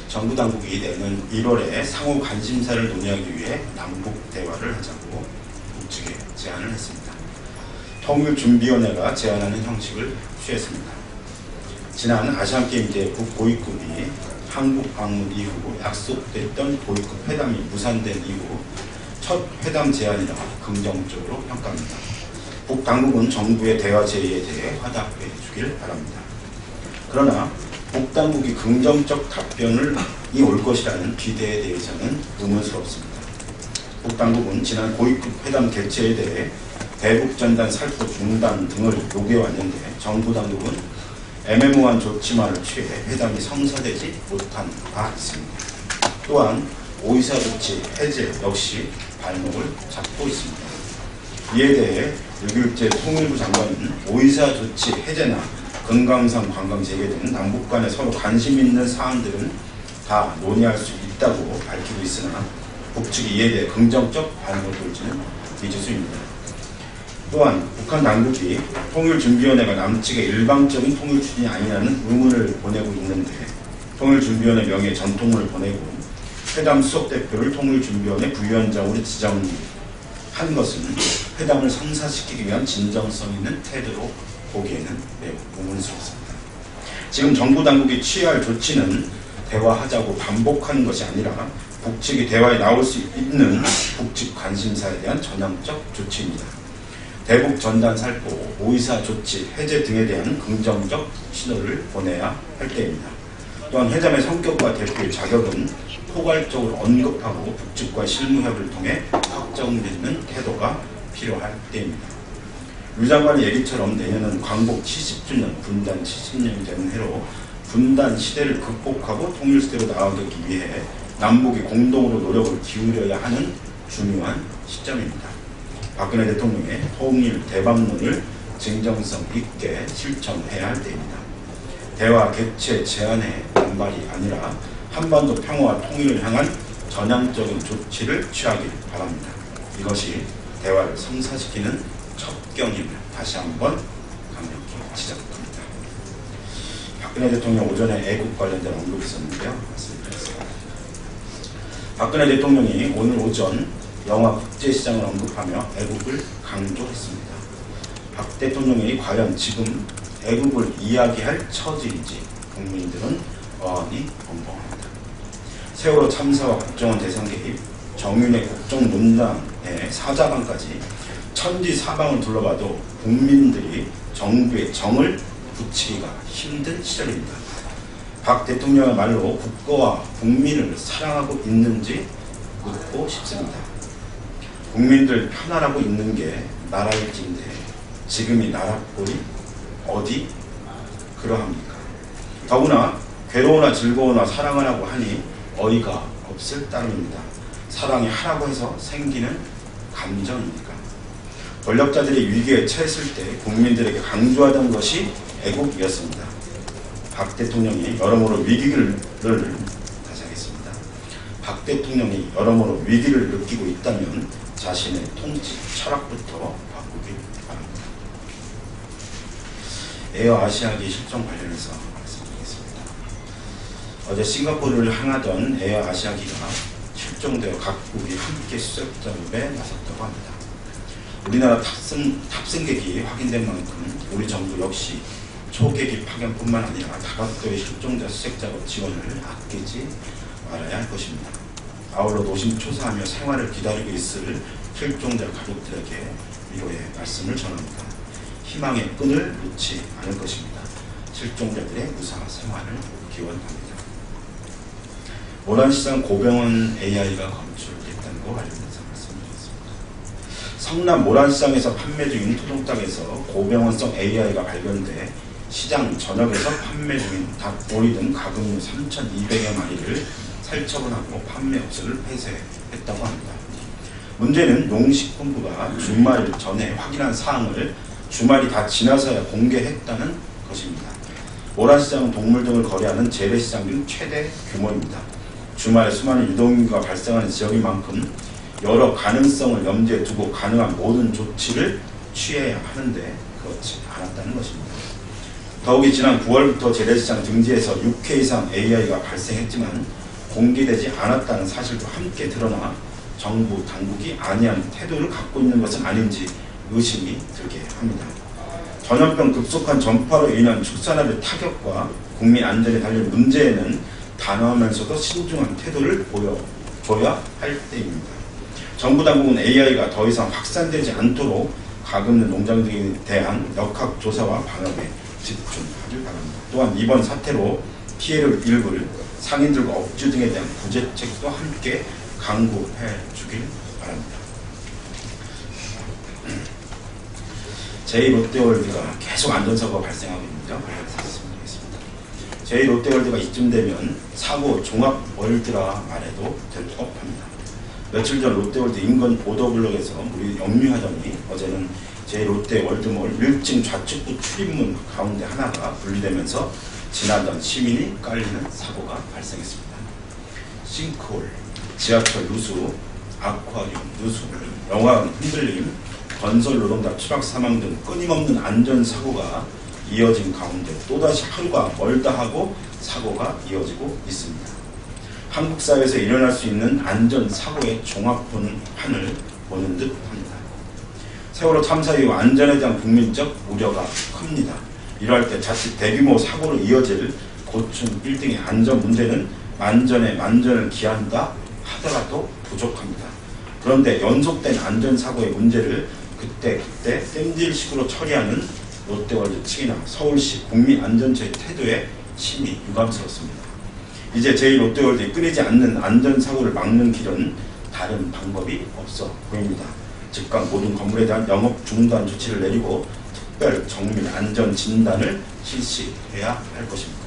정부 당국이 내년 1월에 상호 관심사를 논의하기 위해 남북 대화를 하자고 북측에 제안을 했습니다. 통일준비위원회가 제안하는 형식을 취했습니다. 지난 아시안게임 때 북고위급이 한국 방문 이후 약속됐던 고위급 회담이 무산된 이후 첫 회담 제안이라 긍정적으로 평가합니다. 북당국은 정부의 대화 제의에 대해 화답해 주길 바랍니다. 그러나 북당국이 긍정적 답변이 올 것이라는 기대에 대해서는 의문스럽습니다. 북당국은 지난 고위급 회담 개최에 대해 대북전단 살포 중단 등을 요구해왔는데 정부 당국은 애매모호한 조치만을 취해 회담이 성사되지 못한 바 있습니다. 또한 오이사 조치 해제 역시 발목을 잡고 있습니다. 이에 대해 류길재 통일부 장관은 오이사 조치 해제나 금강산 관광 재개 등 남북 간에 서로 관심 있는 사안들은 다 논의할 수 있다고 밝히고 있으나 북측이 이에 대해 긍정적 반응을 보일지는 미지수입니다. 또한 북한 당국이 통일준비위원회가 남측의 일방적인 통일 추진이 아니냐는 의문을 보내고 있는데 통일준비위원회 명의의 전통문을 보내고 회담 수석대표를 통일준비위원회 부위원장으로 지정한 것은 회담을 성사시키기 위한 진정성 있는 태도로 보기에는 매우 의문스럽습니다. 지금 정부 당국이 취할 조치는 대화하자고 반복하는 것이 아니라 북측이 대화에 나올 수 있는 북측 관심사에 대한 전향적 조치입니다. 대북 전단 살포, 오이사 조치, 해제 등에 대한 긍정적 신호를 보내야 할 때입니다. 또한 회담의 성격과 대표의 자격은 포괄적으로 언급하고 북측과 실무협의를 통해 확정되는 태도가 필요할 때입니다. 류 장관의 얘기처럼 내년은 광복 70주년, 분단 70년이 되는 해로 분단 시대를 극복하고 통일시대로 나아가기 위해 남북이 공동으로 노력을 기울여야 하는 중요한 시점입니다. 박근혜 대통령의 통일 대박론을 진정성 있게 실천해야 할 때입니다. 대화 개최 제안의 반발이 아니라 한반도 평화와 통일을 향한 전향적인 조치를 취하길 바랍니다. 이것이 대화를 성사시키는 첩경임을 다시 한번 강력히 지적합니다. 박근혜 대통령 오전에 애국 관련된 언급이 있었는데요. 말씀드리겠습니다. 박근혜 대통령이 오늘 오전 영화 국제시장을 언급하며 애국을 강조했습니다. 박 대통령이 과연 지금 애국을 이야기할 처지인지 국민들은 어안이 벙벙합니다. 세월호 참사와 국정원 대상 개입, 정윤의 국정농단의 사자방까지 천지사방을 둘러봐도 국민들이 정부의 정을 붙이기가 힘든 시절입니다. 박 대통령의 말로 국가와 국민을 사랑하고 있는지 묻고 싶습니다. 국민들 편안하고 있는 게 나라일진데 지금이 나라꼴이 어디 그러합니까? 더구나 괴로우나 즐거우나 사랑하라고 하니 어이가 없을 따름입니다. 사랑이 하라고 해서 생기는 감정입니까? 권력자들이 위기에 처했을 때 국민들에게 강조하던 것이 애국이었습니다. 박 대통령이 여러모로 위기를 다시 하겠습니다. 박 대통령이 여러모로 위기를 느끼고 있다면 자신의 통치 철학부터 바꾸길 바랍니다. 에어 아시아기 실종 관련해서 말씀드리겠습니다. 어제 싱가포르를 향하던 에어 아시아기가 실종되어 각국이 함께 수색 작업에 나섰다고 합니다. 우리나라 탑승객이 확인된 만큼 우리 정부 역시 초계기 파견뿐만 아니라 다각도의 실종자 수색 작업 지원을 아끼지 말아야 할 것입니다. 아울러 노심초사하며 생활을 기다리고 있을 실종자 가족들에게 위로의 말씀을 전합니다. 희망의 끈을 놓지 않을 것입니다. 실종자들의 무사 생활을 기원합니다. 모란시장 고병원 AI가 검출됐다는 거 관련해서 말씀드리겠습니다. 성남 모란시장에서 판매 중인 토종닭에서 고병원성 AI가 발견돼 시장 전역에서 판매 중인 닭, 오리 등 가금류 3,200여 마리를 살처분하고 판매 업소를 폐쇄했다고 합니다. 문제는 농식품부가 주말 전에 확인한 사항을 주말이 다 지나서야 공개했다는 것입니다. 모란시장은 동물 등을 거래하는 재래시장 중 최대 규모입니다. 주말에 수많은 유동인구가 발생하는 지역인 만큼 여러 가능성을 염두에 두고 가능한 모든 조치를 취해야 하는데 그렇지 않았다는 것입니다. 더욱이 지난 9월부터 재래시장 등지에서 6회 이상 AI가 발생했지만 공개되지 않았다는 사실도 함께 드러나 정부 당국이 안이한 태도를 갖고 있는 것은 아닌지 의심이 들게 합니다. 전염병 급속한 전파로 인한 축산업의 타격과 국민 안전에 달린 문제에는 단호하면서도 신중한 태도를 보여줘야 할 때입니다. 정부 당국은 AI가 더 이상 확산되지 않도록 가금는 농장 등에 대한 역학조사와 방역에 집중하길 바랍니다. 또한 이번 사태로 피해를 입을 상인들과 업주 등에 대한 구제책도 함께 강구해 주길 바랍니다. 제2롯데월드가 계속 안전사고가 발생하고 있는데요. 말씀드리겠습니다. 제2롯데월드가 이쯤 되면 사고 종합월드라 말해도 될 법합니다. 며칠 전 롯데월드 인근 보도블록에서 우리 염류하더니 어제는 제2롯데월드몰 1층 좌측부 출입문 가운데 하나가 분리되면서 지나던 시민이 깔리는 사고가 발생했습니다. 싱크홀, 지하철 누수, 아쿠아리움 누수, 영화관 흔들림, 건설 노동자 추락 사망 등 끊임없는 안전사고가 이어진 가운데 또다시 하루가 멀다 하고 사고가 이어지고 있습니다. 한국 사회에서 일어날 수 있는 안전사고의 종합판을 보는 듯 합니다. 세월호 참사 이후 안전에 대한 국민적 우려가 큽니다. 이러할 때 자칫 대규모 사고로 이어질 고층 빌딩의 안전 문제는 만전에 만전을 기한다 하더라도 부족합니다. 그런데 연속된 안전사고의 문제를 그때 땜질식으로 처리하는 롯데월드 측이나 서울시 국민안전처의 태도에 심히 유감스럽습니다. 이제 제2롯데월드에 끊이지 않는 안전사고를 막는 길은 다른 방법이 없어 보입니다. 즉각 모든 건물에 대한 영업 중단 조치를 내리고 특별 정밀 안전 진단을 실시해야 할 것입니다.